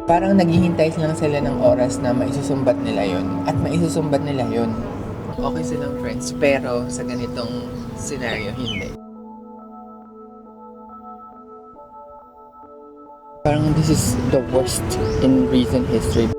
Parang naghihintay lang sila ng oras na maisusumbat nila yon at maisusumbat nila yon. Okay silang friends, pero sa ganitong scenario, hindi. Parang this is the worst in recent history.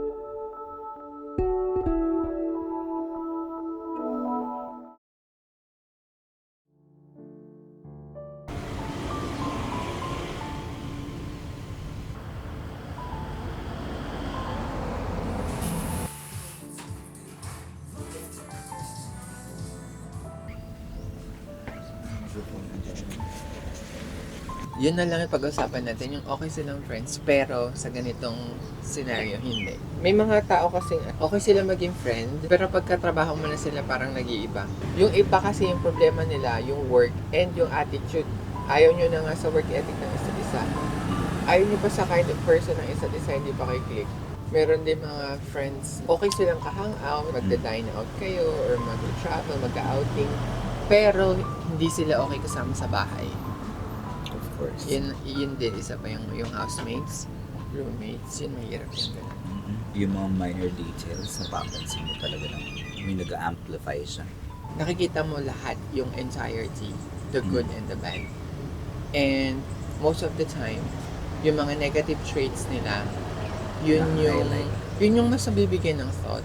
Yun na lang yung pag-usapan natin, yung okay silang friends, pero sa ganitong scenario, hindi. May mga tao kasing okay sila maging friend, pero pagkatrabaho mo na sila parang nag-iiba. Yung iba kasi yung problema nila, yung work and yung attitude. Ayaw nyo na nga sa work ethic ng isa't isa. Ayaw nyo ba sa kind of person ng isa't isa, hindi pa kayo click? Meron din mga friends, okay silang ka-hangout, magda-dine out kayo, or mag-travel, mag-outing, pero hindi sila okay kasama sa bahay. Course. Yun din, isa pa yung housemates, roommates, yun mahirap yung ganun. Yung mga minor details, napapansin mo talaga na may nag-amplify siya. Nakikita mo lahat, yung entirety, the good and the bad. And most of the time, yung mga negative traits nila, yun yung mas nabibigyan ng thought.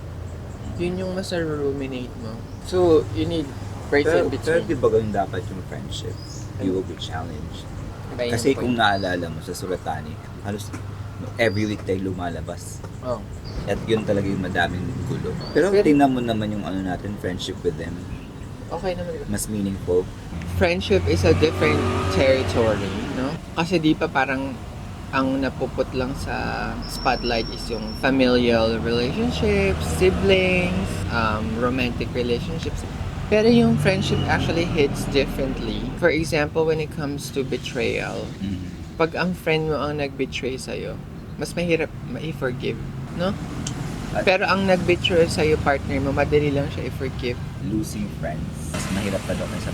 Yun yung mas ruminate mo. So, you need breaks in Pero between. di ba ganun dapat yung friendship? You will be challenged. Kasi kung naalala mo sa Suratani, halos every week tayo lumalabas. Oh. At yun talaga yung madaming gulo. Pero tingnan mo naman yung ano natin, friendship with them. Okay naman. Mas meaningful. Friendship is a different territory, no? Kasi di pa parang ang napuput lang sa spotlight is yung familial relationships, siblings, romantic relationships. Pero yung friendship actually hits differently. For example, when it comes to betrayal, pag ang friend mo ang nag-betray sa'yo, mas mahirap ma-forgive, no? Pero ang nag-betray sa'yo, partner mo, madali lang siya i-forgive. Losing friends. Mas mahirap pa daw kaysa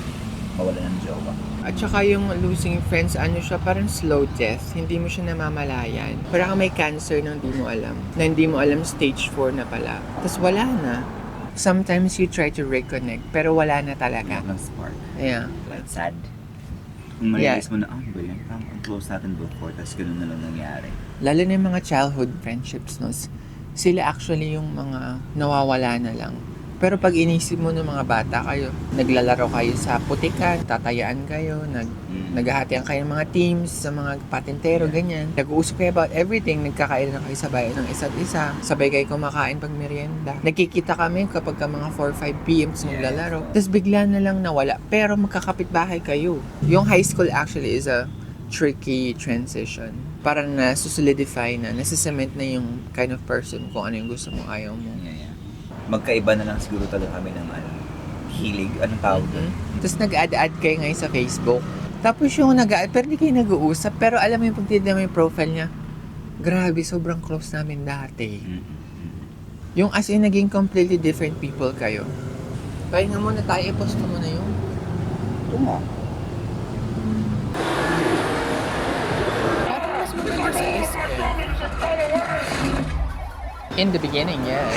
mawala ng jowa. At saka yung losing friends, ano siya, parang slow death. Hindi mo siya namamalayan. Parang may cancer na hindi mo alam. Na hindi mo alam stage 4 na pala. Tapos wala na. Sometimes you try to reconnect, pero wala na talaga. Ng spark. Yeah. Like sad. Kung ma-realize mo na, ba yan? Parang ang close natin before, tapos ganun na lang nangyari. Lalo na yung mga childhood friendships, no? Sila actually yung mga nawawala na lang. Pero pag inisip mo ng mga bata kayo, naglalaro kayo sa putikan, tatayaan kayo, naghahatian kayo ng mga teams sa mga patintero, ganyan. Nag-uusap kayo about everything, nagkakain na kayo sa bayan ng isa't isa, sabay kayo kumakain pag merienda. Nagkikita kami kapag ka mga 4-5 p.m. maglalaro. Tapos bigla na lang nawala, pero magkakapit-bahay kayo. Yung high school actually is a tricky transition. Parang nasusolidify na, nasisement na yung kind of person kung ano yung gusto mo, ayaw mo. Yeah. Magkaiba na lang siguro talaga kami ng hilig. Anong tawag doon? Tapos nag-add kayo ngayon sa Facebook. Tapos yung nag-add, pero hindi kayo nag-uusap. Pero alam mo yung pagtitignan mo yung profile niya, grabe, sobrang close namin dati. Yung as in, naging completely different people kayo. Kaya nga muna tayo, i-post mo muna yung... Ito nga. In the beginning, yes.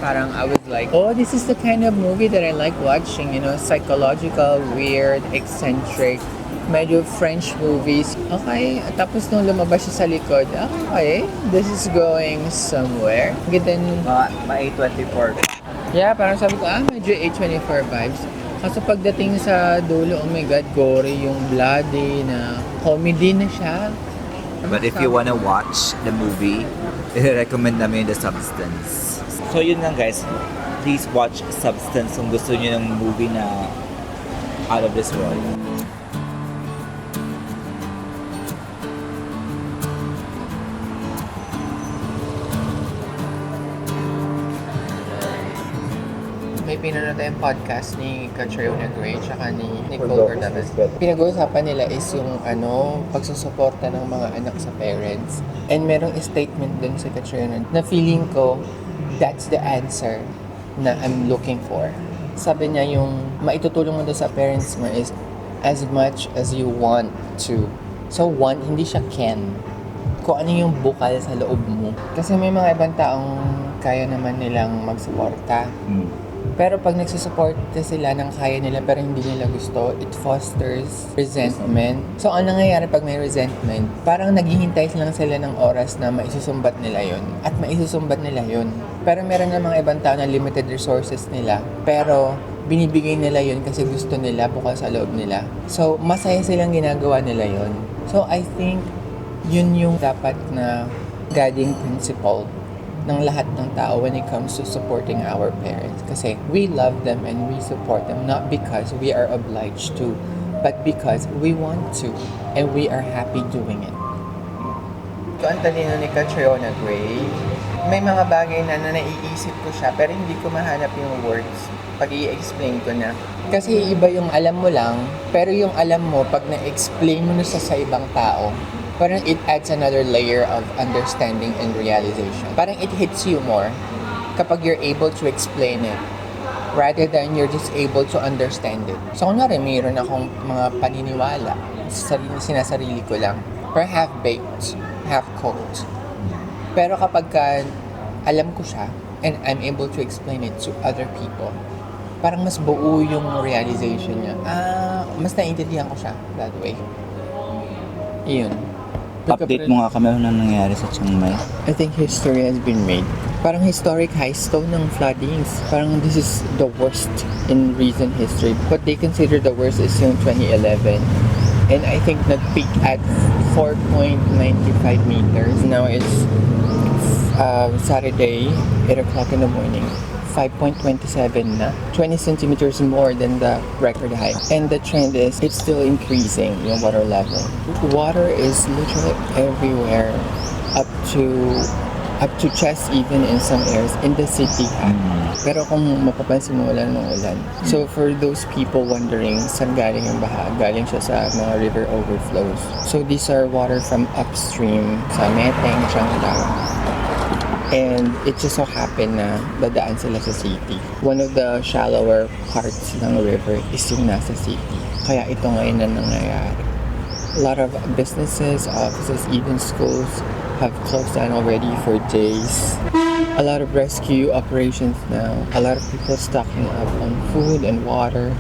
Parang I was like, oh, this is the kind of movie that I like watching, you know, psychological, weird, eccentric, medyo French movies. Okay, tapos nung lumabas siya sa likod, okay, this is going somewhere. Ganda nung... Mga A24. Yeah, parang sabi ko, medyo A24 vibes. Kaso pagdating sa dulo, oh my God, gory yung bloody na comedy na siya. But if you wanna watch the movie, i-recommend namin The Substance. So yun lang guys, please watch Substance kung gusto niyo ng movie na out of this world. May pinanood tayong podcast ni Catriona Gray tsaka ni Nicole Cordaves. Pinag-uusapan nila is yung pagsusuporta ng mga anak sa parents. And merong statement dun sa Catriona na feeling ko that's the answer na I'm looking for. Sabi niya yung maitutulong mo doon sa parents mo is as much as you want to. So want, hindi siya can. kung ano yung bukal sa loob mo. Kasi may mga ibang taong kaya naman nilang magsuporta. Pero pag nagsusuporta sila ng kaya nila pero hindi nila gusto, it fosters resentment. So, ang nangyayari pag may resentment, parang naghihintay lang sila ng oras na maisusumbat nila yon at maisusumbat nila yon. Pero meron ng mga ibang tao na limited resources nila, pero binibigay nila yon kasi gusto nila, bukal sa loob nila. So, masaya silang ginagawa nila yon. So, I think yun yung dapat na guiding principle ng lahat ng tao when it comes to supporting our parents. Kasi we love them and we support them not because we are obliged to, but because we want to and we are happy doing it. So, ang talino ni Catriona Gray, may mga bagay na naiisip ko siya pero hindi ko mahanap yung words pag i-explain ko na. Kasi iba yung alam mo lang, pero yung alam mo, pag na-explain mo na sa ibang tao, parang it adds another layer of understanding and realization. Parang it hits you more kapag you're able to explain it rather than you're just able to understand it. So, kunwari, mayroon akong mga paniniwala, sinasarili ko lang. Pero half-baked, half-cooked. Pero kapag alam ko siya and I'm able to explain it to other people, parang mas buo yung realization niya. Mas naiintindihan ko siya that way. Iyon. Update mo nga kami ano nangyayari sa Chiang Mai. I think history has been made. Parang historic high stone ng floodings. Parang this is the worst in recent history. What they consider the worst is yung 2011. And I think nag-peak at 4.95 meters. Now it's Saturday, 8 o'clock in the morning. 5.27 na. 20 centimeters more than the record high. And the trend is, it's still increasing yung water level. Water is literally everywhere, up to chest even in some areas in the city. Pero kung mapapansin mo, wala namang ulan. So for those people wondering saan galing yung baha, galing siya sa mga river overflows. So these are water from upstream sa Meteng, Chiangdao. And it just so happened na dadaan sila sa city. One of the shallower parts ng river is yung nasa city. Kaya ito ngayon na nangyayari. A lot of businesses, offices, even schools have closed down already for days. A lot of rescue operations now. A lot of people stocking up on food and water.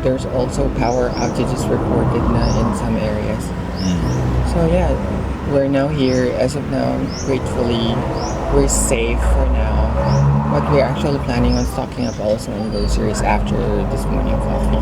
There's also power outages reported na in some areas. So yeah, we're now here. As of now, gratefully, we're safe for now. But we're actually planning on stocking up also on groceries after this morning coffee.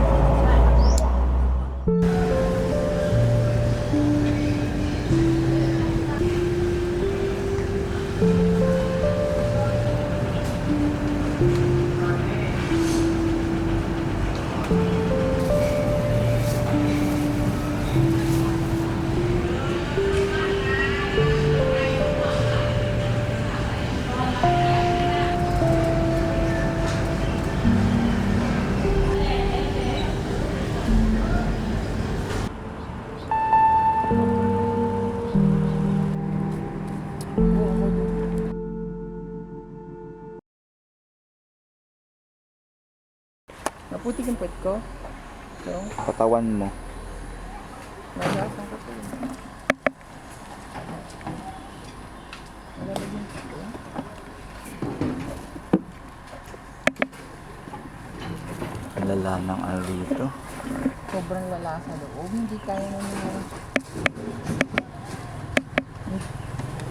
Maputi yung puwet ko. So, Katawan mo. malasan ko po. Malamig yung puwet ko. Ang lala ng ano dito. Sobrang lala sa loob. Hindi kaya na nila.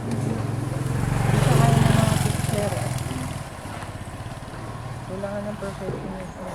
Hindi siya kaya ng mga picture. Kailangan ng perfectionist na.